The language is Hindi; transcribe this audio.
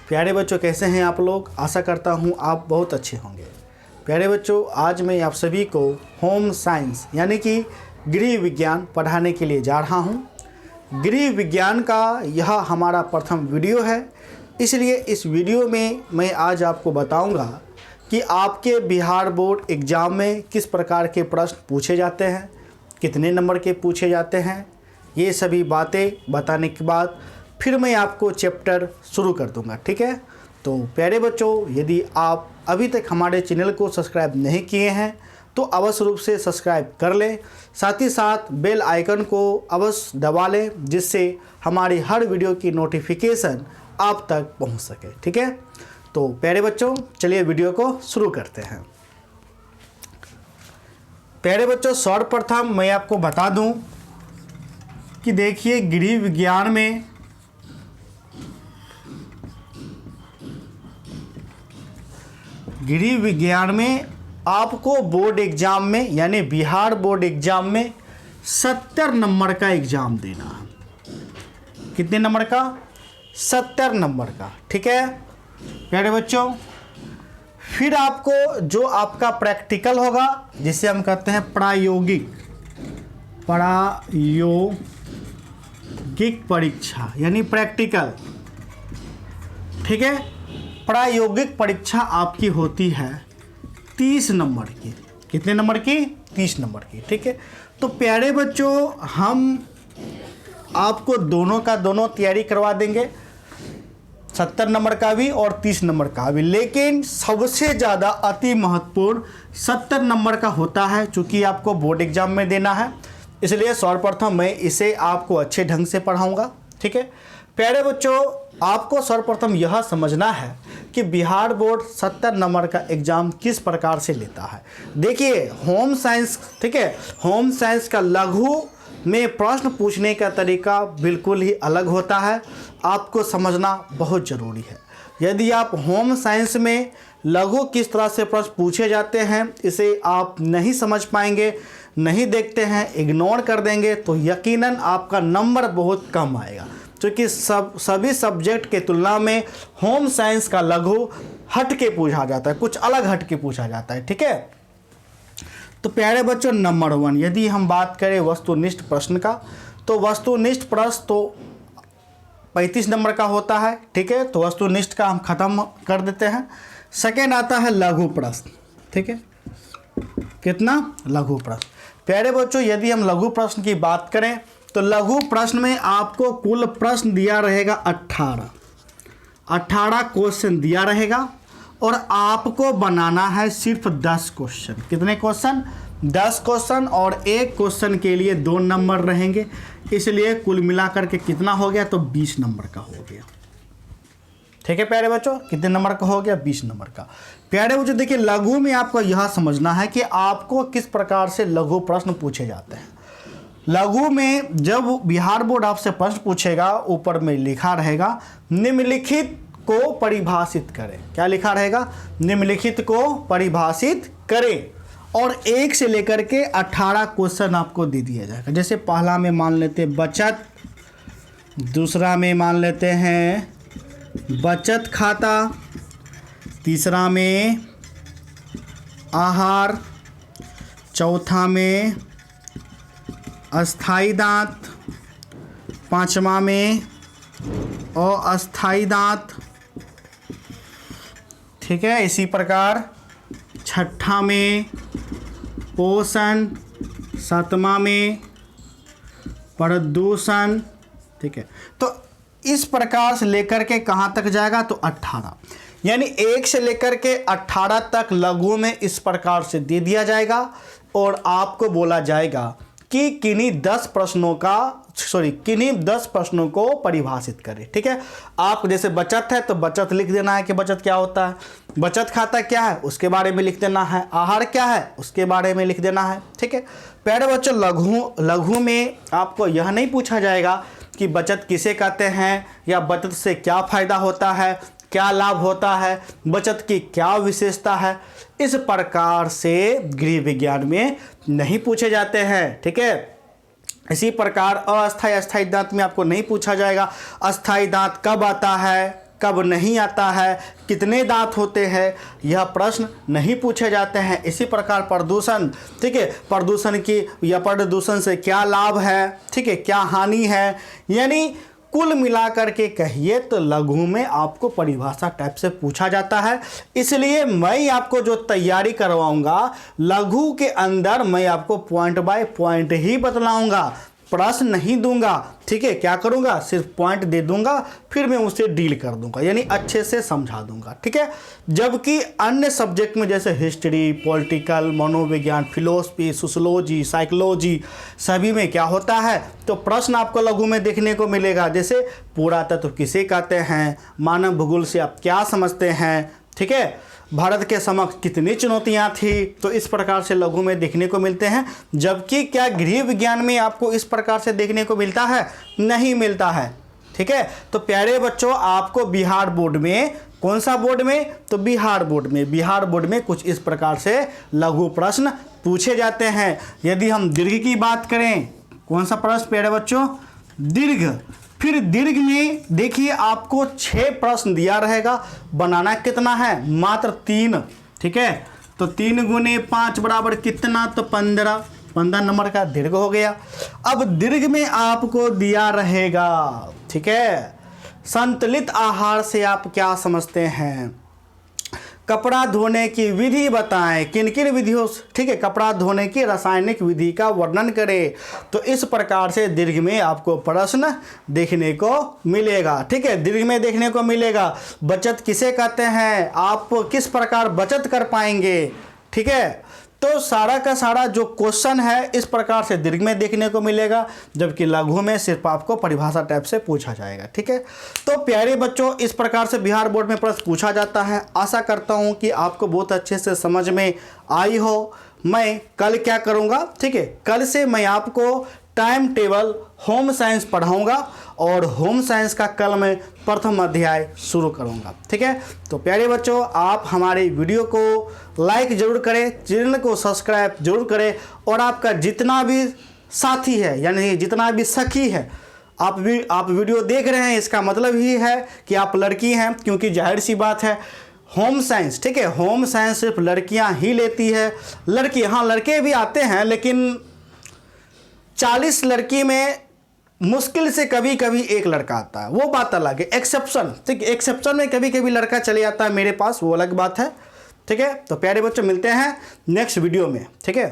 प्यारे बच्चों, कैसे हैं आप लोग? आशा करता हूं आप बहुत अच्छे होंगे। प्यारे बच्चों, आज मैं आप सभी को होम साइंस यानी कि गृह विज्ञान पढ़ाने के लिए जा रहा हूं। गृह विज्ञान का यह हमारा प्रथम वीडियो है, इसलिए इस वीडियो में मैं आज आपको बताऊंगा कि आपके बिहार बोर्ड एग्ज़ाम में किस प्रकार के प्रश्न पूछे जाते हैं, कितने नंबर के पूछे जाते हैं। ये सभी बातें बताने के बाद फिर मैं आपको चैप्टर शुरू कर दूंगा, ठीक है। तो प्यारे बच्चों, यदि आप अभी तक हमारे चैनल को सब्सक्राइब नहीं किए हैं तो अवश्य रूप से सब्सक्राइब कर लें, साथ ही साथ बेल आइकन को अवश्य दबा लें, जिससे हमारी हर वीडियो की नोटिफिकेशन आप तक पहुंच सके, ठीक है। तो प्यारे बच्चों, चलिए वीडियो को शुरू करते हैं। प्यारे बच्चों, सर्वप्रथम मैं आपको बता दूं कि देखिए, गृह विज्ञान में आपको बोर्ड एग्जाम में यानी बिहार बोर्ड एग्जाम में 70 नंबर का एग्जाम देना है। कितने नंबर का? 70 नंबर का, ठीक है प्यारे बच्चों। फिर आपको जो आपका प्रैक्टिकल होगा, जिसे हम कहते हैं प्रायोगिक परीक्षा यानी प्रैक्टिकल, ठीक है। प्रायोगिक परीक्षा आपकी होती है 30 नंबर की। कितने नंबर की? 30 नंबर की, ठीक है। तो प्यारे बच्चों, हम आपको दोनों का दोनों तैयारी करवा देंगे, 70 नंबर का भी और 30 नंबर का भी, लेकिन सबसे ज़्यादा अति महत्वपूर्ण 70 नंबर का होता है। चूँकि आपको बोर्ड एग्जाम में देना है, इसलिए सर्वप्रथम मैं इसे आपको अच्छे ढंग से पढ़ाऊँगा, ठीक है। प्यारे बच्चों, आपको सर्वप्रथम यह समझना है कि बिहार बोर्ड 70 नंबर का एग्ज़ाम किस प्रकार से लेता है। देखिए, होम साइंस, ठीक है, होम साइंस का लघु में प्रश्न पूछने का तरीका बिल्कुल ही अलग होता है, आपको समझना बहुत ज़रूरी है। यदि आप होम साइंस में लघु किस तरह से प्रश्न पूछे जाते हैं इसे आप नहीं समझ पाएंगे, नहीं देखते हैं, इग्नोर कर देंगे, तो यकीनन आपका नंबर बहुत कम आएगा। क्योंकि सभी सब्जेक्ट के तुलना में होम साइंस का लघु हट के पूछा जाता है, कुछ अलग हट के पूछा जाता है, ठीक है। तो प्यारे बच्चों, नंबर 1, यदि हम बात करें वस्तुनिष्ठ प्रश्न का, तो वस्तुनिष्ठ प्रश्न तो 35 नंबर का होता है, ठीक है। तो वस्तुनिष्ठ का हम खत्म कर देते हैं। सेकेंड आता है लघु प्रश्न, ठीक है। कितना? लघु प्रश्न। प्यारे बच्चों, यदि हम लघु प्रश्न की बात करें तो लघु प्रश्न में आपको कुल प्रश्न दिया रहेगा 18 क्वेश्चन दिया रहेगा और आपको बनाना है सिर्फ 10 क्वेश्चन। कितने क्वेश्चन? 10 क्वेश्चन, और एक क्वेश्चन के लिए 2 नंबर रहेंगे, इसलिए कुल मिलाकर के कितना हो गया? तो 20 नंबर का हो गया, ठीक है प्यारे बच्चों। कितने नंबर का हो गया? 20 नंबर का। प्यारे बच्चों, देखिए, लघु में आपको यह समझना है कि आपको किस प्रकार से लघु प्रश्न पूछे जाते हैं। लघु में जब बिहार बोर्ड आपसे प्रश्न पूछेगा, ऊपर में लिखा रहेगा निम्नलिखित को परिभाषित करें। क्या लिखा रहेगा? निम्नलिखित को परिभाषित करें, और 1 से लेकर के 18 क्वेश्चन आपको दे दिया जाएगा। जैसे पहला में मान लेते हैं बचत, दूसरा में मान लेते हैं बचत खाता, तीसरा में आहार, चौथा में अस्थाई दांत, पांचवा में अस्थाई दांत, ठीक है। इसी प्रकार छठा में पोषण, सातवां में प्रदूषण, ठीक है। तो इस प्रकार से लेकर के कहाँ तक जाएगा? तो 18, यानी 1 से लेकर के 18 तक लघु में इस प्रकार से दे दिया जाएगा, और आपको बोला जाएगा कि किन्हीं 10 प्रश्नों को परिभाषित करें, ठीक है। आप जैसे बचत है तो बचत लिख देना है कि बचत क्या होता है, बचत खाता क्या है उसके बारे में लिख देना है, आहार क्या है उसके बारे में लिख देना है, ठीक है। प्यारे बच्चों, लघु में आपको यह नहीं पूछा जाएगा कि बचत किसे कहते हैं, या बचत से क्या फ़ायदा होता है, क्या लाभ होता है, बचत की क्या विशेषता है। इस प्रकार से गृह विज्ञान में नहीं पूछे जाते हैं, ठीक है। इसी प्रकार अस्थाई दांत में आपको नहीं पूछा जाएगा अस्थाई दांत कब आता है, कब नहीं आता है, कितने दांत होते हैं, यह प्रश्न नहीं पूछे जाते हैं। इसी प्रकार प्रदूषण, ठीक है, प्रदूषण की या प्रदूषण से क्या लाभ है, ठीक है, क्या हानि है, यानी कुल मिलाकर के कहिए तो लघु में आपको परिभाषा टाइप से पूछा जाता है। इसलिए मैं आपको जो तैयारी करवाऊंगा लघु के अंदर मैं आपको पॉइंट बाय पॉइंट ही बतलाऊंगा, प्रश्न नहीं दूंगा, ठीक है। क्या करूंगा, सिर्फ पॉइंट दे दूंगा, फिर मैं उसे डील कर दूंगा, यानी अच्छे से समझा दूंगा, ठीक है। जबकि अन्य सब्जेक्ट में जैसे हिस्ट्री, पॉलिटिकल, मनोविज्ञान, फिलोसफी, सोशियोलॉजी, साइकोलॉजी, सभी में क्या होता है तो प्रश्न आपको लघु में देखने को मिलेगा। जैसे पुरातत्व किसे कहते हैं, मानव भूगोल से आप क्या समझते हैं, ठीक है, भारत के समक्ष कितनी चुनौतियां थी, तो इस प्रकार से लघु में देखने को मिलते हैं। जबकि क्या गृह विज्ञान में आपको इस प्रकार से देखने को मिलता है, नहीं मिलता है, ठीक है। तो प्यारे बच्चों, आपको बिहार बोर्ड में, कौन सा बोर्ड में, तो बिहार बोर्ड में कुछ इस प्रकार से लघु प्रश्न पूछे जाते हैं। यदि हम दीर्घ की बात करें, कौन सा प्रश्न प्यारे बच्चों, दीर्घ। फिर दीर्घ में देखिए आपको 6 प्रश्न दिया रहेगा, बनाना कितना है, मात्र 3, ठीक है। तो 3 गुने 5 बराबर कितना, तो 15 नंबर का दीर्घ हो गया। अब दीर्घ में आपको दिया रहेगा, ठीक है, संतुलित आहार से आप क्या समझते हैं, कपड़ा धोने की विधि बताएं, किन किन विधियों, ठीक है, कपड़ा धोने की रासायनिक विधि का वर्णन करें। तो इस प्रकार से दीर्घ में आपको प्रश्न देखने को मिलेगा, ठीक है, दीर्घ में देखने को मिलेगा। बचत किसे कहते हैं, आप किस प्रकार बचत कर पाएंगे, ठीक है। तो सारा का सारा जो क्वेश्चन है इस प्रकार से दीर्घ में देखने को मिलेगा, जबकि लघु में सिर्फ आपको परिभाषा टाइप से पूछा जाएगा, ठीक है। तो प्यारे बच्चों, इस प्रकार से बिहार बोर्ड में प्रश्न पूछा जाता है। आशा करता हूं कि आपको बहुत अच्छे से समझ में आई हो। मैं कल क्या करूंगा, ठीक है, कल से मैं आपको टाइम टेबल होम साइंस पढ़ाऊंगा और होम साइंस का कल मैं प्रथम अध्याय शुरू करूंगा, ठीक है। तो प्यारे बच्चों, आप हमारे वीडियो को लाइक जरूर करें, चैनल को सब्सक्राइब जरूर करें, और आपका जितना भी साथी है, यानी जितना भी सखी है, आप वीडियो देख रहे हैं, इसका मतलब ही है कि आप लड़की हैं, क्योंकि जाहिर सी बात है होम साइंस, ठीक है, होम साइंस सिर्फ लड़कियां ही लेती है। लड़की, हाँ लड़के भी आते हैं, लेकिन 40 लड़की में मुश्किल से कभी कभी एक लड़का आता है, वो बात अलग है, एक्सेप्शन, ठीक है, एक्सेप्शन में कभी कभी लड़का चले आता है मेरे पास, वो अलग बात है, ठीक है। तो प्यारे बच्चों, मिलते हैं नेक्स्ट वीडियो में, ठीक है।